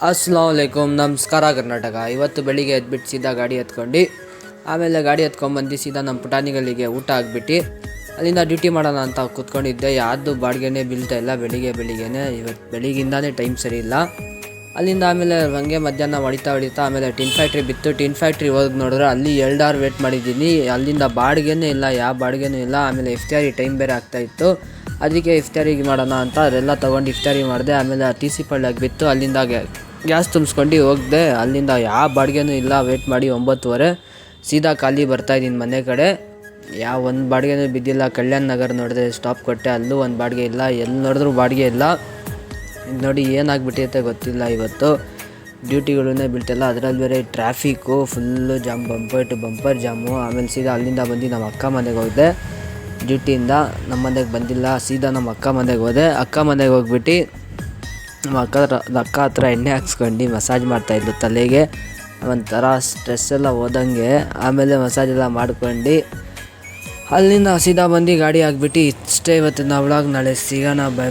ಅಸ್ಸಲಾಮುಅಲೈಕುಮ್, ನಮಸ್ಕಾರ ಕರ್ನಾಟಕ. ಇವತ್ತು ಬೆಳಿಗ್ಗೆ ಎದ್ಬಿಟ್ಟು ಸೀದಾ ಗಾಡಿ ಎತ್ಕೊಂಡು ಆಮೇಲೆ ಗಾಡಿ ಎತ್ಕೊಂಡ್ಬಂದು ಸೀದಾ ನಮ್ಮ ಪುಟಾಣಿಗಳಿಗೆ ಊಟ ಹಾಕ್ಬಿಟ್ಟು ಅಲ್ಲಿಂದ ಡ್ಯೂಟಿ ಮಾಡೋಣ ಅಂತ ಕೂತ್ಕೊಂಡಿದ್ದೆ. ಯಾರ್ದು ಬಾಡಿಗೆನೇ ಬೀಳ್ತಾ ಇಲ್ಲ ಬೆಳಿಗ್ಗೆನೇ. ಇವತ್ತು ಬೆಳಿಗ್ಗಿಂದಾನೇ ಟೈಮ್ ಸರಿ ಇಲ್ಲ. ಅಲ್ಲಿಂದ ಆಮೇಲೆ ಹಂಗೆ ಮಧ್ಯಾಹ್ನ ಹೊಡಿತಾ ಆಮೇಲೆ ಟಿನ್ ಫ್ಯಾಕ್ಟ್ರಿ ಬಿತ್ತು. ಟಿನ್ ಫ್ಯಾಕ್ಟ್ರಿ ಹೋಗಿ ನೋಡಿದ್ರೆ ಅಲ್ಲಿ 2 ಅವರ್ ವೇಟ್ ಮಾಡಿದ್ದೀನಿ. ಅಲ್ಲಿಂದ ಬಾಡಿಗೆನೇ ಇಲ್ಲ, ಯಾವ ಬಾಡಿಗೆನೂ ಇಲ್ಲ. ಆಮೇಲೆ ಇಫ್ತಾರಿ ಟೈಮ್ ಬೇರೆ ಆಗ್ತಾಯಿತ್ತು. ಅದಕ್ಕೆ ಇಫ್ತಾರಿಗೆ ಮಾಡೋಣ ಅಂತ ಅದೆಲ್ಲ ತೊಗೊಂಡು ಇಫ್ತಾರಿ ಮಾಡಿದೆ. ಆಮೇಲೆ TC ಪಳ್ಳಿಯಾಗಿ ಬಿತ್ತು. ಅಲ್ಲಿಂದ ಗ್ಯಾಸ್ ತುಂಬಿಸ್ಕೊಂಡು ಹೋಗಿದೆ. ಅಲ್ಲಿಂದ ಯಾವ ಬಾಡಿಗೆನೂ ಇಲ್ಲ. ವೇಟ್ ಮಾಡಿ 9:30 ಸೀದಾ ಖಾಲಿ ಬರ್ತಾಯಿದ್ದೀನಿ ಮನೆ ಕಡೆ. ಯಾವ ಒಂದು ಬಾಡಿಗೆನೂ ಬಿದ್ದಿಲ್ಲ. ಕಲ್ಯಾಣ್ ನಗರ್ ನೋಡಿದೆ, ಸ್ಟಾಪ್ ಕೊಟ್ಟೆ, ಅಲ್ಲೂ ಒಂದು ಬಾಡಿಗೆ ಇಲ್ಲ. ಎಲ್ಲಿ ನೋಡಿದ್ರೂ ಬಾಡಿಗೆ ಇಲ್ಲ. ನೋಡಿ ಏನಾಗ್ಬಿಟ್ಟೈತೆ ಗೊತ್ತಿಲ್ಲ. ಇವತ್ತು ಡ್ಯೂಟಿಗಳನ್ನೇ ಬೀಳ್ತಿಲ್ಲ. ಅದರಲ್ಲಿ ಬೇರೆ traffic full jam, bumper to bumper jam. ಆಮೇಲೆ ಸೀದಾ ಅಲ್ಲಿಂದ ಬಂದು ನಮ್ಮ ಅಕ್ಕ ಮನೆಗೆ ಹೋಗಿದೆ. ಡ್ಯೂಟಿಯಿಂದ ನಮ್ಮ ಮನೆಗೆ ಬಂದಿಲ್ಲ. ಸೀದಾ ನಮ್ಮ ಅಕ್ಕ ಮನೆಗೆ ಹೋದೆ. ಅಕ್ಕ ಮನೆಗೆ ಹೋಗ್ಬಿಟ್ಟು ನಮ್ಮ ಅಕ್ಕ ಹತ್ರ ಎಣ್ಣೆ ಹಾಕ್ಸ್ಕೊಂಡು ಮಸಾಜ್ ಮಾಡ್ತಾಯಿದ್ಲು ತಲೆಗೆ. ಒಂಥರ ಸ್ಟ್ರೆಸ್ ಎಲ್ಲ ಹೋದಂಗೆ. ಆಮೇಲೆ ಮಸಾಜ್ ಎಲ್ಲ ಮಾಡ್ಕೊಂಡು ಅಲ್ಲಿಂದ ಸೀದಾ ಬಂದು ಗಾಡಿ ಹಾಕ್ಬಿಟ್ಟು ಇಷ್ಟೇ ಇವತ್ತು ನಾವು ವ್ಲಾಗ್. ನಾಳೆ ಸಿಗೋಣ. ಬೈ.